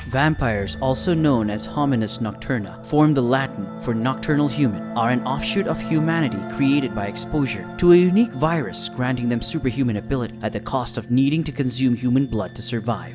Vampires, also known as hominins nocturna, form the Latin for nocturnal human, are an offshoot of humanity created by exposure to a unique virus granting them superhuman ability at the cost of needing to consume human blood to survive.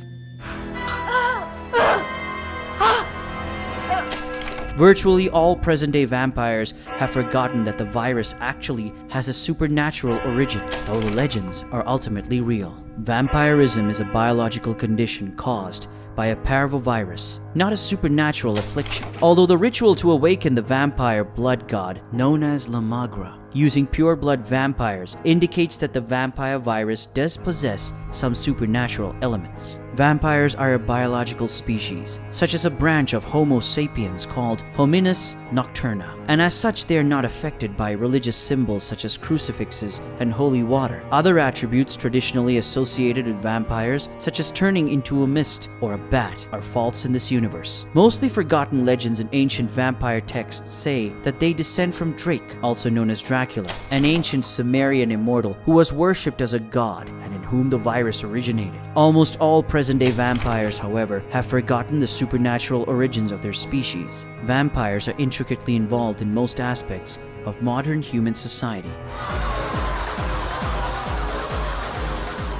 Virtually all present-day vampires have forgotten that the virus actually has a supernatural origin, though the legends are ultimately real. Vampirism is a biological condition caused by a parvovirus, not a supernatural affliction. Although the ritual to awaken the vampire blood god, known as the Magra, using pureblood vampires indicates that the vampire virus does possess some supernatural elements. Vampires are a biological species, such as a branch of Homo sapiens called hominins nocturna, and as such they are not affected by religious symbols such as crucifixes and holy water. Other attributes traditionally associated with vampires, such as turning into a mist or a bat, are false in this universe. Mostly forgotten legends in ancient vampire texts say that they descend from Drake, also known as Dracula, an ancient Sumerian immortal who was worshipped as a god and in whom the virus originated. Almost all present-day vampires, however, have forgotten the supernatural origins of their species. Vampires are intricately involved in most aspects of modern human society.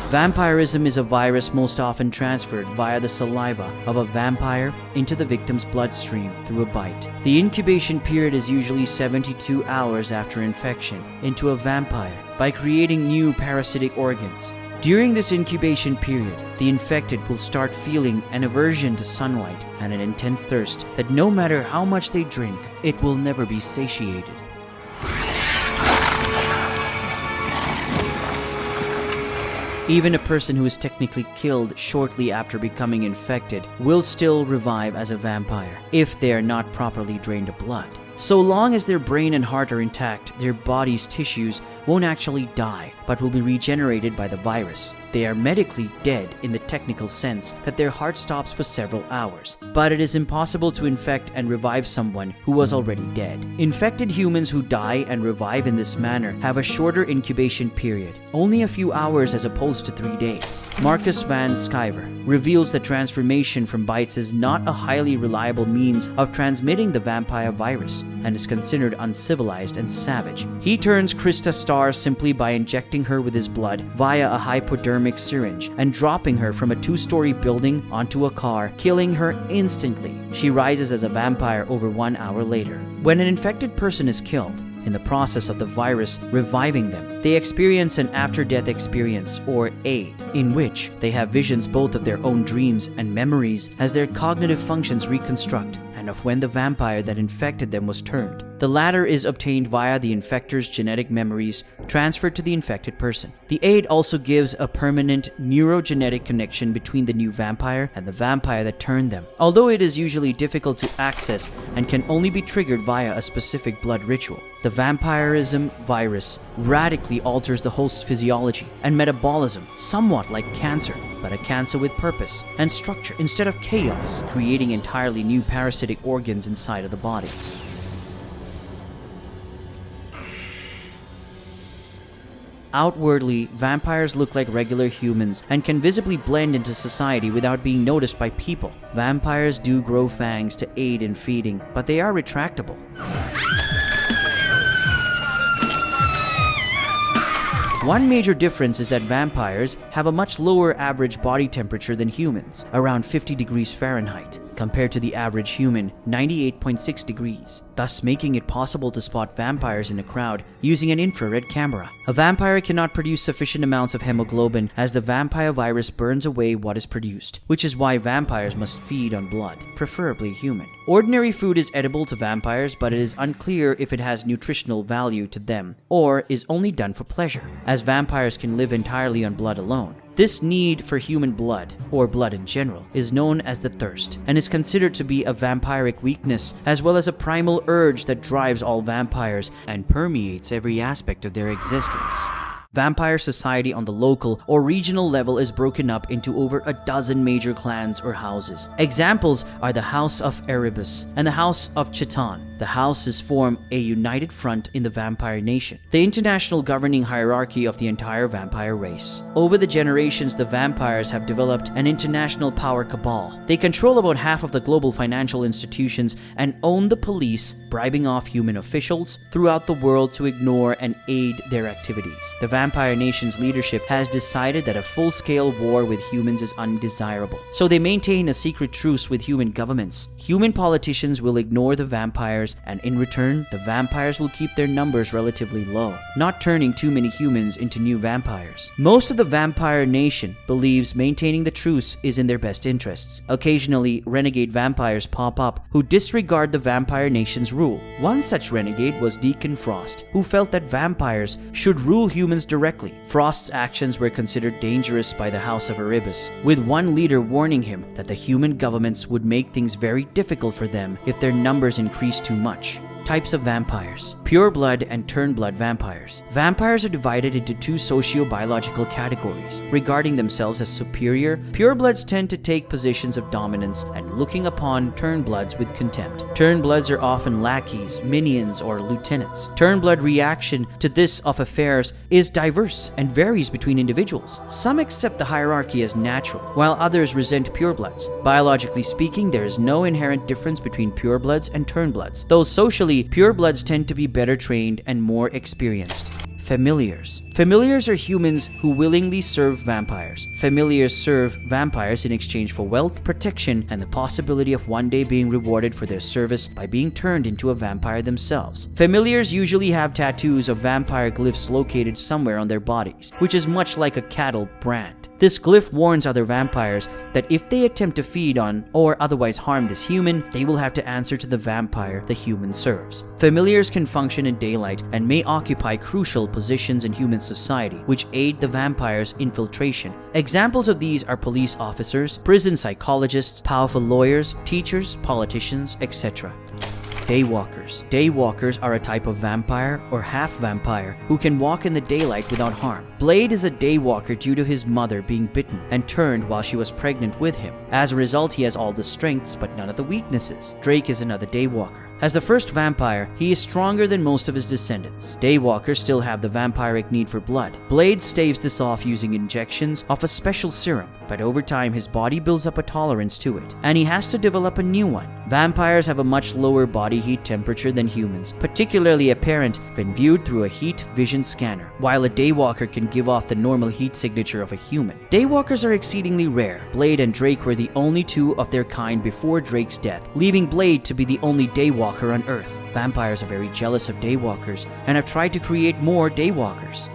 Vampirism is a virus most often transferred via the saliva of a vampire into the victim's bloodstream through a bite. The incubation period is usually 72 hours after infection into a vampire by creating new parasitic organs. During this incubation period, the infected will start feeling an aversion to sunlight and an intense thirst that no matter how much they drink, it will never be satiated. Even a person who is technically killed shortly after becoming infected will still revive as a vampire if they are not properly drained of blood. So long as their brain and heart are intact, their body's tissues won't actually die, but will be regenerated by the virus. They are medically dead in the technical sense that their heart stops for several hours, but it is impossible to infect and revive someone who was already dead. Infected humans who die and revive in this manner have a shorter incubation period, only a few hours as opposed to 3 days. Marcus van Sciver reveals that transformation from bites is not a highly reliable means of transmitting the vampire virus and is considered uncivilized and savage. He turns Krista Starr simply by injecting her with his blood via a hypodermic syringe and dropping her from a 2-story building onto a car, killing her instantly. She rises as a vampire over 1 hour later. When an infected person is killed, in the process of the virus reviving them, they experience an after-death experience, or AID, in which they have visions both of their own dreams and memories as their cognitive functions reconstruct, and of when the vampire that infected them was turned. The latter is obtained via the infector's genetic memories transferred to the infected person. The AID also gives a permanent neurogenetic connection between the new vampire and the vampire that turned them, although it is usually difficult to access and can only be triggered via a specific blood ritual. The vampirism virus radically alters the host's physiology and metabolism, somewhat like cancer, but a cancer with purpose and structure instead of chaos, creating entirely new parasitic organs inside of the body. Outwardly, vampires look like regular humans and can visibly blend into society without being noticed by people. Vampires do grow fangs to aid in feeding, but they are retractable. One major difference is that vampires have a much lower average body temperature than humans, around 50 degrees Fahrenheit, compared to the average human, 98.6 degrees, thus making it possible to spot vampires in a crowd using an infrared camera. A vampire cannot produce sufficient amounts of hemoglobin as the vampire virus burns away what is produced, which is why vampires must feed on blood, preferably human. Ordinary food is edible to vampires, but it is unclear if it has nutritional value to them, or is only done for pleasure, as vampires can live entirely on blood alone. This need for human blood, or blood in general, is known as the thirst, and is considered to be a vampiric weakness, as well as a primal urge that drives all vampires and permeates every aspect of their existence. Vampire society on the local or regional level is broken up into over a dozen major clans or houses. Examples are the House of Erebus and the House of Chiton. The houses form a united front in the vampire nation, the international governing hierarchy of the entire vampire race. Over the generations, the vampires have developed an international power cabal. They control about half of the global financial institutions and own the police, bribing off human officials throughout the world to ignore and aid their activities. The vampire nation's leadership has decided that a full-scale war with humans is undesirable, so they maintain a secret truce with human governments. Human politicians will ignore the vampires, and in return, the vampires will keep their numbers relatively low, not turning too many humans into new vampires. Most of the vampire nation believes maintaining the truce is in their best interests. Occasionally, renegade vampires pop up who disregard the vampire nation's rule. One such renegade was Deacon Frost, who felt that vampires should rule humans directly. Frost's actions were considered dangerous by the House of Erebus, with one leader warning him that the human governments would make things very difficult for them if their numbers increased too much. Types of vampires: pureblood and turned-blood vampires. Vampires are divided into two socio-biological categories. Regarding themselves as superior, purebloods tend to take positions of dominance and looking upon turned-bloods with contempt. Turned-bloods are often lackeys, minions, or lieutenants. Turned-blood reaction to this of affairs is diverse and varies between individuals. Some accept the hierarchy as natural, while others resent purebloods. Biologically speaking, there is no inherent difference between purebloods and turned-bloods, though socially, purebloods tend to be better trained and more experienced. Familiars. Familiars are humans who willingly serve vampires. Familiars serve vampires in exchange for wealth, protection, and the possibility of one day being rewarded for their service by being turned into a vampire themselves. Familiars usually have tattoos of vampire glyphs located somewhere on their bodies, which is much like a cattle brand. This glyph warns other vampires that if they attempt to feed on or otherwise harm this human, they will have to answer to the vampire the human serves. Familiars can function in daylight and may occupy crucial positions in human society, which aid the vampire's infiltration. Examples of these are police officers, prison psychologists, powerful lawyers, teachers, politicians, etc. Daywalkers. Daywalkers are a type of vampire or half-vampire who can walk in the daylight without harm. Blade is a daywalker due to his mother being bitten and turned while she was pregnant with him. As a result, he has all the strengths but none of the weaknesses. Drake is another daywalker. As the first vampire, he is stronger than most of his descendants. Daywalkers still have the vampiric need for blood. Blade staves this off using injections of a special serum, but over time his body builds up a tolerance to it, and he has to develop a new one. Vampires have a much lower body heat temperature than humans, particularly apparent when viewed through a heat vision scanner, while a daywalker can give off the normal heat signature of a human. Daywalkers are exceedingly rare. Blade and Drake were the only two of their kind before Drake's death, leaving Blade to be the only daywalker on Earth. Vampires are very jealous of daywalkers and have tried to create more daywalkers.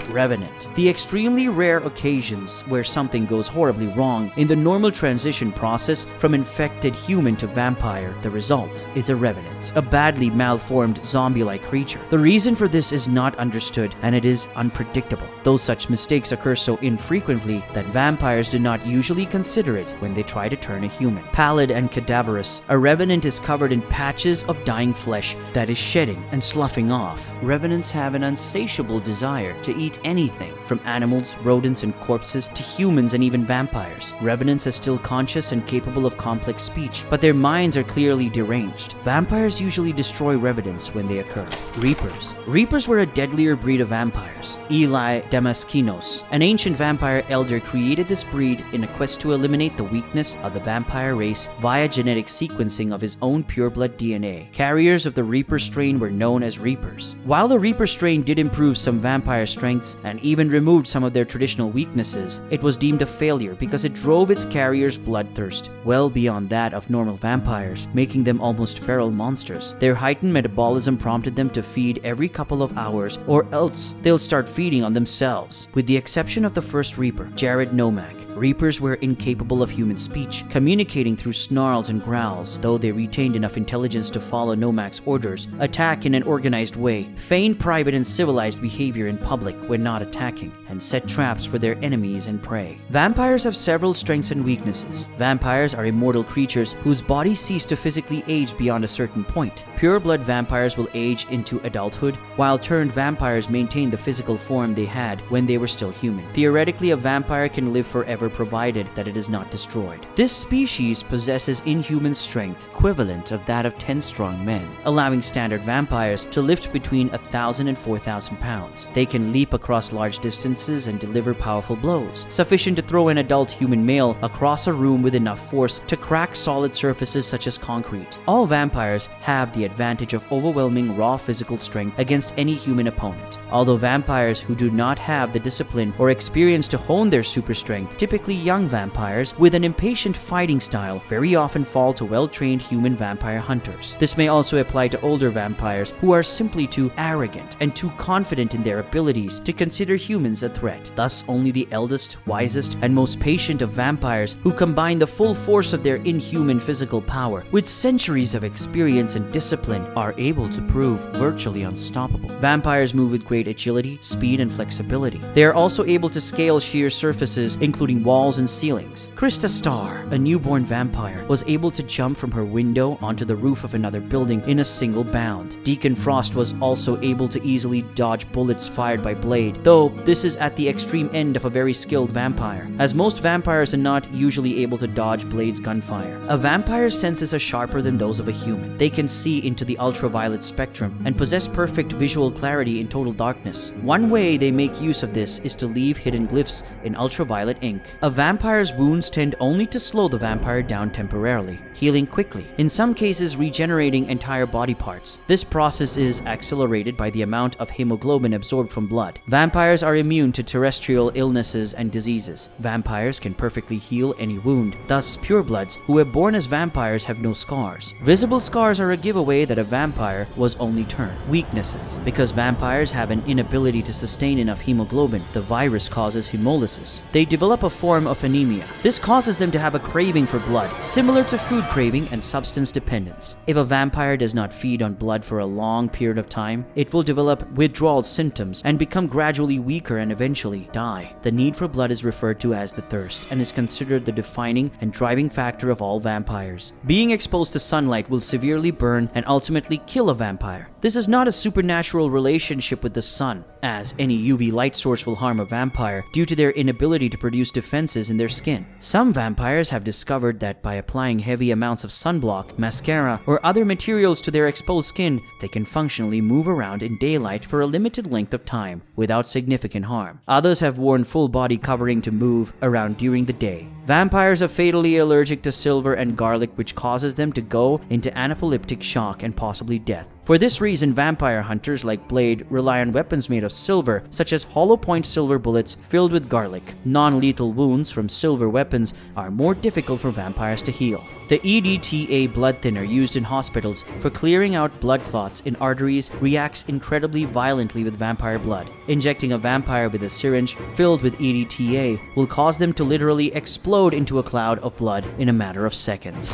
Revenant. The extremely rare occasions where something goes horribly wrong in the normal transition process from infected human to vampire, the result is a revenant, a badly malformed zombie-like creature. The reason for this is not understood and it is unpredictable, though such mistakes occur so infrequently that vampires do not usually consider it when they try to turn a human. Pallid and cadaverous, a revenant is covered in patches of dying flesh that is shedding and sloughing off. Revenants have an insatiable desire to eat anything, from animals, rodents, and corpses to humans and even vampires. Revenants are still conscious and capable of complex speech, but their minds are clearly deranged. Vampires usually destroy revenants when they occur. Reapers. Reapers were a deadlier breed of vampires. Eli Damaskinos, an ancient vampire elder, created this breed in a quest to eliminate the weakness of the vampire race via genetic sequencing of his own pureblood DNA. Carriers of the Reaper strain were known as Reapers. While the Reaper strain did improve some vampire strengths and even removed some of their traditional weaknesses, it was deemed a failure because it drove its carriers' bloodthirst well beyond that of normal vampires, making them almost feral monsters. Their heightened metabolism prompted them to feed every couple of hours, or else they'll start feeding on themselves. With the exception of the first Reaper, Jared Nomak, Reapers were incapable of human speech, communicating through snarls and growls, though they retained enough intelligence to follow Nomak's orders, attack in an organized way, feign private and civilized behavior in public when not attacking, and set traps for their enemies and prey. Vampires have several strengths and weaknesses. Vampires are immortal creatures whose bodies cease to physically age beyond a certain point. Pureblood vampires will age into adulthood, while turned vampires maintain the physical form they had when they were still human. Theoretically, a vampire can live forever however, provided that it is not destroyed. This species possesses inhuman strength equivalent of that of 10 strong men, allowing standard vampires to lift between 1,000 and 4,000 pounds. They can leap across large distances and deliver powerful blows, sufficient to throw an adult human male across a room with enough force to crack solid surfaces such as concrete. All vampires have the advantage of overwhelming raw physical strength against any human opponent. Although vampires who do not have the discipline or experience to hone their super strength, typically young vampires with an impatient fighting style, very often fall to well-trained human vampire hunters. This may also apply to older vampires who are simply too arrogant and too confident in their abilities to consider humans a threat. Thus, only the eldest, wisest, and most patient of vampires who combine the full force of their inhuman physical power with centuries of experience and discipline are able to prove virtually unstoppable. Vampires move with great agility, speed, and flexibility. They are also able to scale sheer surfaces, including walls and ceilings. Krista Starr, a newborn vampire, was able to jump from her window onto the roof of another building in a single bound. Deacon Frost was also able to easily dodge bullets fired by Blade, though this is at the extreme end of a very skilled vampire, as most vampires are not usually able to dodge Blade's gunfire. A vampire's senses are sharper than those of a human. They can see into the ultraviolet spectrum and possess perfect visual clarity in total darkness. One way they make use of this is to leave hidden glyphs in ultraviolet ink. A vampire's wounds tend only to slow the vampire down temporarily, healing quickly, in some cases regenerating entire body parts. This process is accelerated by the amount of hemoglobin absorbed from blood. Vampires are immune to terrestrial illnesses and diseases. Vampires can perfectly heal any wound. Thus, purebloods who were born as vampires have no scars. Visible scars are a giveaway that a vampire was only turned. Weaknesses. Because vampires have an inability to sustain enough hemoglobin, the virus causes hemolysis. They develop a form of anemia. This causes them to have a craving for blood, similar to food craving and substance dependence. If a vampire does not feed on blood for a long period of time, it will develop withdrawal symptoms and become gradually weaker and eventually die. The need for blood is referred to as the thirst and is considered the defining and driving factor of all vampires. Being exposed to sunlight will severely burn and ultimately kill a vampire. This is not a supernatural relationship with the sun, as any UV light source will harm a vampire due to their inability to produce defenses in their skin. Some vampires have discovered that by applying heavy amounts of sunblock, mascara, or other materials to their exposed skin, they can functionally move around in daylight for a limited length of time without significant harm. Others have worn full body covering to move around during the day. Vampires are fatally allergic to silver and garlic, which causes them to go into anaphylactic shock and possibly death. For this reason, vampire hunters like Blade rely on weapons made of silver, such as hollow-point silver bullets filled with garlic. Non-lethal wounds from silver weapons are more difficult for vampires to heal. The EDTA blood thinner used in hospitals for clearing out blood clots in arteries reacts incredibly violently with vampire blood. Injecting a vampire with a syringe filled with EDTA will cause them to literally explode into a cloud of blood in a matter of seconds.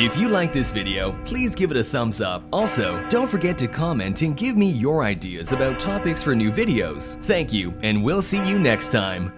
If you like this video, please give it a thumbs up. Also, don't forget to comment and give me your ideas about topics for new videos. Thank you, and we'll see you next time.